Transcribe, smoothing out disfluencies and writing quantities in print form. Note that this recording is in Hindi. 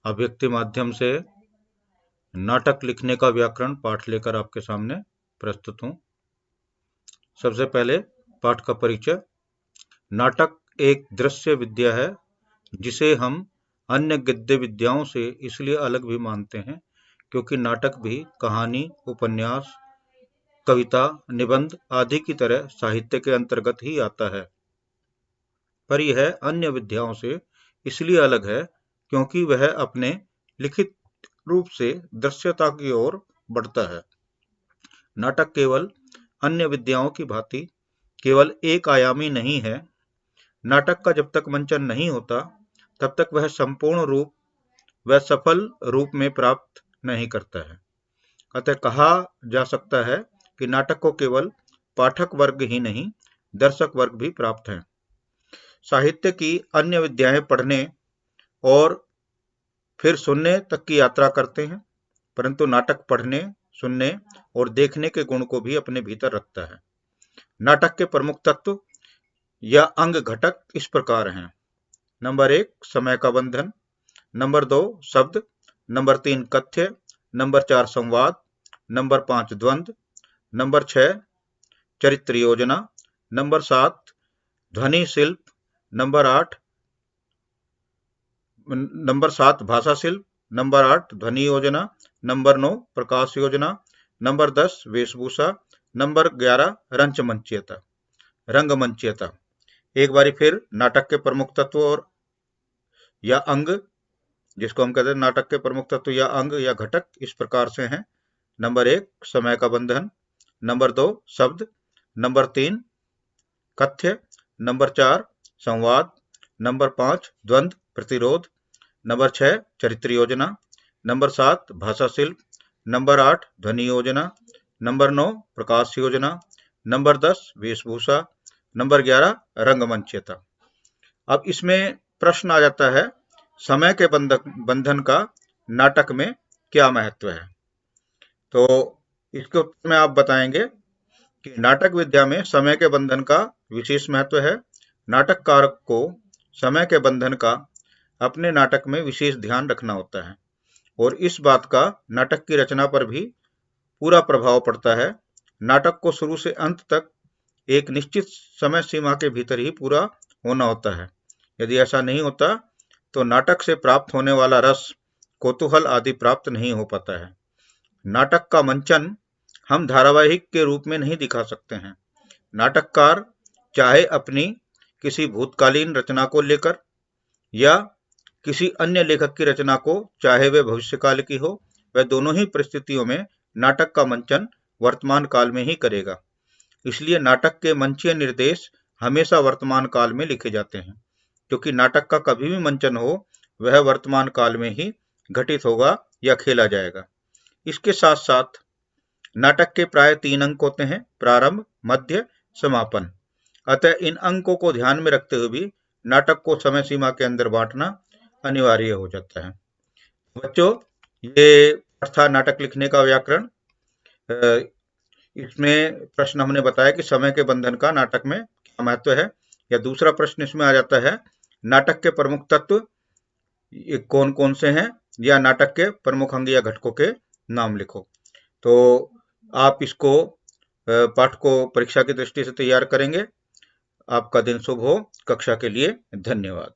अभिव्यक्ति माध्यम से नाटक लिखने का व्याकरण पाठ लेकर आपके सामने प्रस्तुत हूँ। सबसे पहले पाठ का परिचय। नाटक एक दृश्य विद्या है जिसे हम अन्य गद्य विद्याओं से इसलिए अलग भी मानते हैं क्योंकि नाटक भी कहानी, उपन्यास, कविता, निबंध आदि की तरह साहित्य के अंतर्गत ही आता है। पर यह अन्य विद्याओं से इसलिए अलग है क्योंकि वह अपने लिखित रूप से दृश्यता की ओर बढ़ता है। नाटक केवल अन्य विद्याओं की भांति केवल एक आयामी नहीं है। नाटक का जब तक मंचन नहीं होता तब तक वह संपूर्ण रूप व सफल रूप में प्राप्त नहीं करता है। अतः कहा जा सकता है कि नाटक को केवल पाठक वर्ग ही नहीं, दर्शक वर्ग भी प्राप्त है। साहित्य की अन्य विद्याएं पढ़ने और फिर सुनने तक की यात्रा करते हैं, परंतु नाटक पढ़ने, सुनने और देखने के गुण को भी अपने भीतर रखता है। नाटक के प्रमुख तत्व या अंग घटक इस प्रकार हैं। नंबर 1 समय का बंधन, नंबर 2 शब्द, नंबर 3 कथ्य, नंबर 4 संवाद, नंबर 5 द्वंद्व, नंबर 6 चरित्र योजना, नंबर 7 ध्वनि शिल्प, नंबर 7 भाषा शिल्प, नंबर 8 ध्वनि योजना, नंबर 9 प्रकाश योजना, नंबर 10 वेशभूषा, नंबर 11 रंगमंचीयता। एक बारी फिर नाटक के प्रमुख तत्व और या अंग, जिसको हम कहते हैं नाटक के प्रमुख तत्व या अंग या घटक इस प्रकार से हैं। नंबर 1 समय का बंधन, नंबर 2 शब्द, नंबर 3 कथ्य, नंबर 4 संवाद, नंबर 5 द्वंद्व प्रतिरोध, नंबर 6 चरित्र योजना, नंबर 7 भाषा शिल्प, नंबर 8 ध्वनि योजना, नंबर 9 प्रकाश योजना, नंबर 10 वेशभूषा, नंबर 11 रंगमंचीयता। अब इसमें प्रश्न आ जाता है, समय के बंधन का नाटक में क्या महत्व है? तो इसके उत्तर में आप बताएंगे कि नाटक विद्या में समय के बंधन का विशेष महत्व है। नाटककार को समय के बंधन का अपने नाटक में विशेष ध्यान रखना होता है और इस बात का नाटक की रचना पर भी पूरा प्रभाव पड़ता है। नाटक को शुरू से अंत तक एक निश्चित समय सीमा के भीतर ही पूरा होना होता है। यदि ऐसा नहीं होता तो नाटक से प्राप्त होने वाला रस, कौतूहल आदि प्राप्त नहीं हो पाता है। नाटक का मंचन हम धारावाहिक के रूप में नहीं दिखा सकते हैं। नाटककार चाहे अपनी किसी भूतकालीन रचना को लेकर या किसी अन्य लेखक की रचना को, चाहे वे भविष्यकाल की हो, वह दोनों ही परिस्थितियों में नाटक का मंचन वर्तमान काल में ही करेगा। इसलिए नाटक के मंचीय निर्देश हमेशा वर्तमान काल में लिखे जाते हैं, क्योंकि नाटक का कभी भी मंचन हो वह वर्तमान काल में ही घटित होगा या खेला जाएगा। इसके साथ साथ नाटक के प्राय 3 अंक होते हैं, प्रारंभ, मध्य, समापन। अतः इन अंकों को ध्यान में रखते हुए भी नाटक को समय सीमा के अंदर बांटना अनिवार्य हो जाता है। बच्चों, ये था नाटक लिखने का व्याकरण। इसमें प्रश्न हमने बताया कि समय के बंधन का नाटक में क्या महत्व है। या दूसरा प्रश्न इसमें आ जाता है, नाटक के प्रमुख तत्व ये कौन कौन से हैं, या नाटक के प्रमुख अंग या घटकों के नाम लिखो। तो आप इसको पाठ को परीक्षा की दृष्टि से तैयार करेंगे। आपका दिन शुभ हो। कक्षा के लिए धन्यवाद।